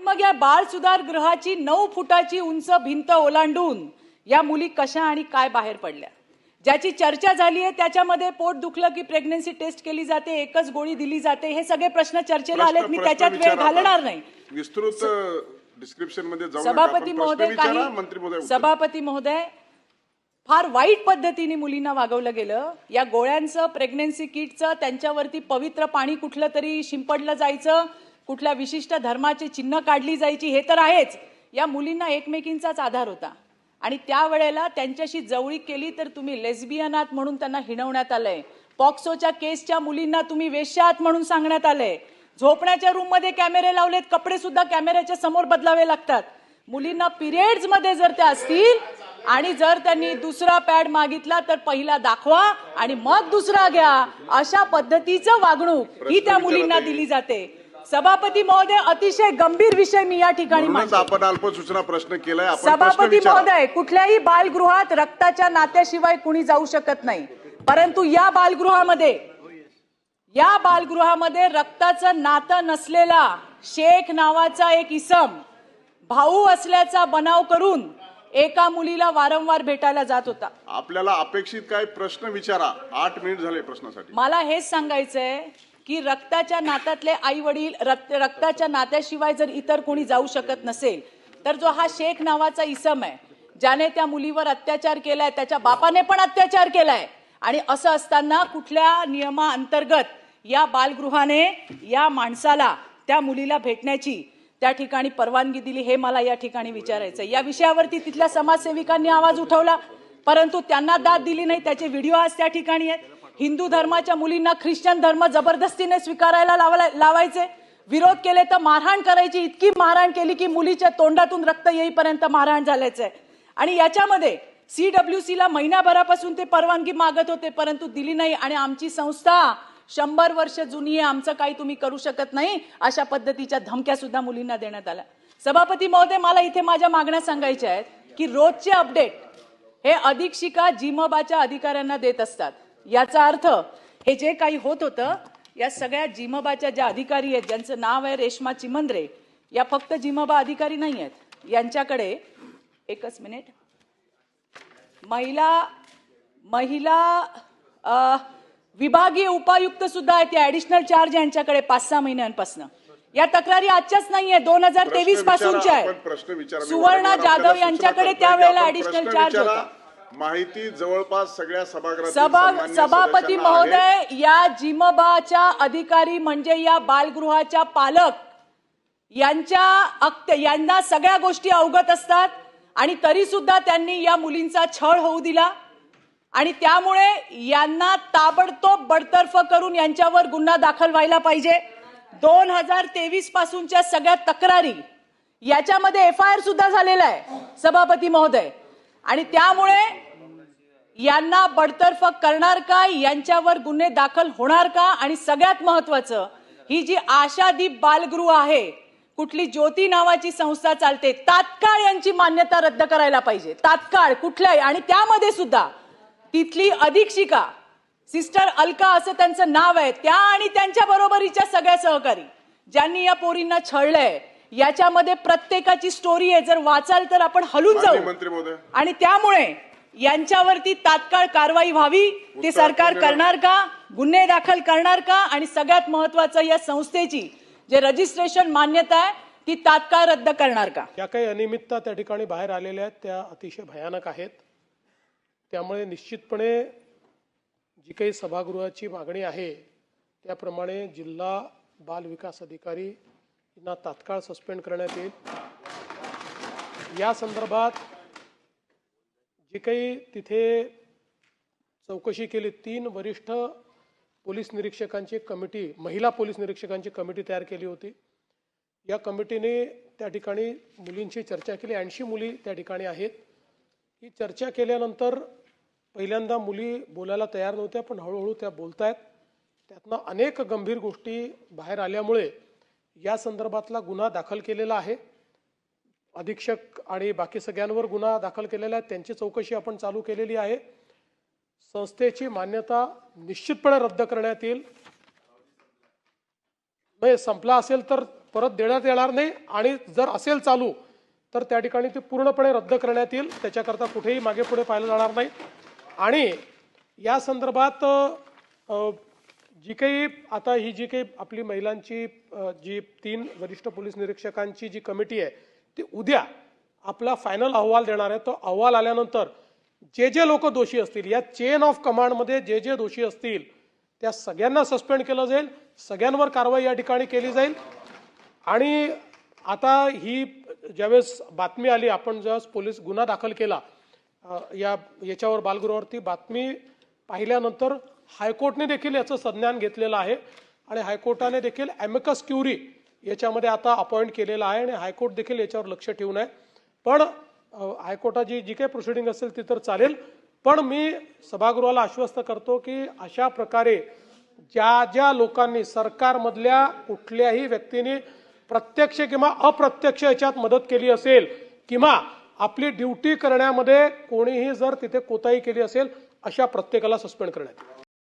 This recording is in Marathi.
मग या बाळ सुधार गृहाची 9 फुटाची उंच भिंत ओलांडून या मुली कशा आणि काय बाहेर पडल्या, ज्याची चर्चा झाली आहे त्याच्यामध्ये पोट दुखलं की प्रेग्नन्सी टेस्ट केली जाते, एकच गोळी दिली जाते, हे सगळे प्रश्न चर्चेला आलेत. मी त्याच्यात वेळ घालणार नाही. विस्तृत डिस्क्रिप्शन मध्ये जाऊ नका. सभापती महोदय, सभापती महोदय, फार वाईट पद्धतीने मुलींना वागवलं गेलं. या गोळ्यांचं, प्रेग्नन्सी किटचं, त्यांच्यावरती पवित्र पाणी कुठलं तरी शिंपडलं जायचं, कुठल्या विशिष्ट धर्माची चिन्ह काढली जायची, हे तर आहेच. या मुलींना एकमेकींचाच आधार होता आणि त्यावेळेला त्यांच्याशी जवळीक केली तर तुम्ही लेस्बियन आहात म्हणून त्यांना हिणवण्यात आलंय. पॉक्सोच्या केसच्या मुलींना तुम्ही वेश्या आहात म्हणून सांगण्यात आलंय. झोपण्याच्या रूम मध्ये कॅमेरे लावलेत, कपडे सुद्धा कॅमेऱ्याच्या समोर बदलावे लागतात. मुलींना पिरियड्स मध्ये जर त्या असतील आणि जर त्यांनी दुसरा पॅड मागितला तर पहिला दाखवा आणि मग दुसरा घ्या, अशा पद्धतीचं वागणूक ही त्या मुलींना दिली जाते. सभापती महोदय, अतिशय गंभीर विषय मी या ठिकाणी आपण अल्पसूचना प्रश्न केलाय. सभापती महोदय, कुठल्याही बालगृहात रक्ताच्या नात्याशिवाय कुणी जाऊ शकत नाही, परंतु या बालगृहामध्ये रक्ताचं नातं नसलेला शेख नावाचा एक इसम भाऊ असल्याचा बनाव करून एका मुलीला वारंवार भेटायला जात होता. आपल्याला अपेक्षित काय प्रश्न विचारा. 8 मिनिट झाले प्रश्नासाठी. मला हेच सांगायचंय की रक्ताच्या नात्यातले आई वडील, रक्ताच्या नात्याशिवाय जर इतर कोणी जाऊ शकत नसेल तर जो हा शेख नावाचा इसम आहे, ज्याने त्या मुलीवर अत्याचार केलाय, त्याच्या बापाने पण अत्याचार केलाय, आणि असं असताना कुठल्या नियमाअंतर्गत या बालगृहाने या माणसाला, त्या मुलीला भेटण्याची त्या ठिकाणी परवानगी दिली, हे मला या ठिकाणी विचारायचं. या विषयावरती तिथल्या समाजसेविकांनी आवाज उठवला, परंतु त्यांना दाद दिली नाही. त्याचे व्हिडिओ आज त्या ठिकाणी आहेत. हिंदू धर्माच्या मुलींना ख्रिश्चन धर्म जबरदस्तीने स्वीकारायला लावायचे, विरोध केले तर मारहाण करायची, इतकी मारहाण केली की मुलीच्या तोंडातून रक्त येईपर्यंत मारहाण झाल्याचं आहे. आणि याच्यामध्ये CWC ला महिनाभरापासून ते परवानगी मागत होते, परंतु दिली नाही. आणि आमची संस्था 100 वर्ष जुनी आहे, आमचं काही तुम्ही करू शकत नाही, अशा पद्धतीच्या धमक्या सुद्धा मुलींना देण्यात आल्या. सभापती महोदय, मला इथे माझ्या मागण्या सांगायच्या आहेत की रोजचे अपडेट हे अधीक्षिका जिमबाच्या अधिकाऱ्यांना देत असतात. याचा अर्थ हे जे काही होत होतं, या सगळ्या जिमबाच्या ज्या अधिकारी आहेत, ज्यांचं नाव आहे रेश्मा चिमंद्रे, या फक्त जिमबा अधिकारी नाही आहेत, यांच्याकडे एकच मिनिट, महिला विभागीय उपायुक्त सुद्धा आहेत, ते ऍडिशनल चार्ज यांच्याकडे 5-6 महिन्यांपासून. या तक्रारी आजच्याच नाहीये, 2023 पासूनच्या आहेत. सुवर्णा जाधव यांच्याकडे त्यावेळेला ऍडिशनल चार्ज होता. माहिती जवळपास सगळ्या सभागृहात. सभापती महोदय, या जिमबाच्या अधिकारी म्हणजे या बालगृहाच्या पालक, यांना सगळ्या गोष्टी अवगत असतात आणि तरी सुद्धा त्यांनी या मुलींचा छळ होऊ दिला आणि त्यामुळे यांना ताबडतोब बडतर्फ करून यांच्यावर गुन्हा दाखल व्हायला पाहिजे. 2023 पासूनच्या सगळ्या तक्रारी, याच्यामध्ये FIR सुद्धा झालेला आहे सभापती महोदय, आणि त्यामुळे यांना बडतर्फ करणार का, यांच्यावर गुन्हे दाखल होणार का, आणि सगळ्यात महत्वाचं, ही जी आशादीप बालगृह आहे, कुठली ज्योती नावाची संस्था चालते, तात्काळ यांची मान्यता रद्द करायला पाहिजे, तात्काळ कुठल्याही. आणि त्यामध्ये सुद्धा तिथली अधीक्षिका सिस्टर अलका असं त्यांचं नाव आहे, त्या आणि त्यांच्या बरोबरीच्या सगळ्या सहकारी ज्यांनी या पोरींना छळलंय, याच्यामध्ये प्रत्येकाची स्टोरी आहे. जर वाचाल तर आपण हलून जाऊ. आणि त्यामुळे यांच्यावरती तात्काळ कारवाई व्हावी. ते सरकार करणार का, गुन्हे दाखल करणार का, आणि सगळ्यात महत्वाचं, या संस्थेची जे रजिस्ट्रेशन मान्यता आहे ती तात्काळ रद्द करणार का. या काही अनियमितता त्या ठिकाणी बाहेर आलेल्या आहेत, त्या अतिशय भयानक आहेत. त्यामुळे निश्चितपणे जी काही सभागृहाची मागणी आहे त्याप्रमाणे जिल्हा बाल विकास अधिकारी यांना तात्काळ सस्पेंड करण्यात येईल. या संदर्भात जी काही तिथे चौकशी केली, 3 वरिष्ठ पोलीस निरीक्षकांची कमिटी, महिला पोलीस निरीक्षकांची कमिटी तयार केली होती. या कमिटीने त्या ठिकाणी मुलींची चर्चा केली. 80 मुली त्या ठिकाणी आहेत. ही चर्चा केल्यानंतर पहिल्यांदा मुली बोलायला तयार नव्हत्या, पण हळूहळू त्या बोलतायत. त्यातनं अनेक गंभीर गोष्टी बाहेर आल्यामुळे या संदर्भातला गुन्हा दाखल केलेला आहे. अधीक्षक आणि बाकी सगळ्यांवर गुन्हा दाखल केलेला आहे. त्यांची चौकशी आपण चालू केलेली आहे. संस्थेची मान्यता निश्चितपणे रद्द करण्यात येईल. संपला असेल तर परत देण्यात येणार नाही आणि जर असेल चालू तर त्या ठिकाणी ती पूर्णपणे रद्द करण्यात येईल. त्याच्याकरता कुठेही मागे पुढे पाहिलं जाणार नाही. आणि या संदर्भात जी काही आता ही जी काही आपली महिलांची जी 3 वरिष्ठ पोलीस निरीक्षकांची जी कमिटी आहे ती उद्या आपला फायनल अहवाल देणार आहे. तो अहवाल आल्यानंतर जे जे लोक दोषी असतील या चेन ऑफ कमांडमध्ये जे जे दोषी असतील त्या सगळ्यांना सस्पेंड केलं जाईल. सगळ्यांवर कारवाई या ठिकाणी केली जाईल. आणि आता ही ज्यावेळेस बातमी आली, आपण ज्यावेळेस पोलीस गुन्हा दाखल केला याच्यावर बालगृहावरती बातमी पाहिल्यानंतर हायकोर्टने देखील याचं संज्ञान घेतलेलं आहे आणि हायकोर्टाने देखील ॲमिकस क्युरी याच्यामध्ये आता अपॉइंट केलेला आहे आणि हायकोर्ट देखील याच्यावर लक्ष ठेवून आहे. पण हायकोर्टाची जी काही प्रोसिडिंग असेल ती तर चालेल. पण मी सभागृहाला आश्वस्त करतो की अशा प्रकारे ज्या ज्या लोकांनी सरकारमधल्या कुठल्याही व्यक्तीने प्रत्यक्ष किंवा अप्रत्यक्ष याच्यात मदत केली असेल किंवा आपली ड्युटी करण्यामध्ये कोणीही जर तिथे कोताही केली असेल अशा प्रत्येकाला सस्पेंड करण्यात येईल.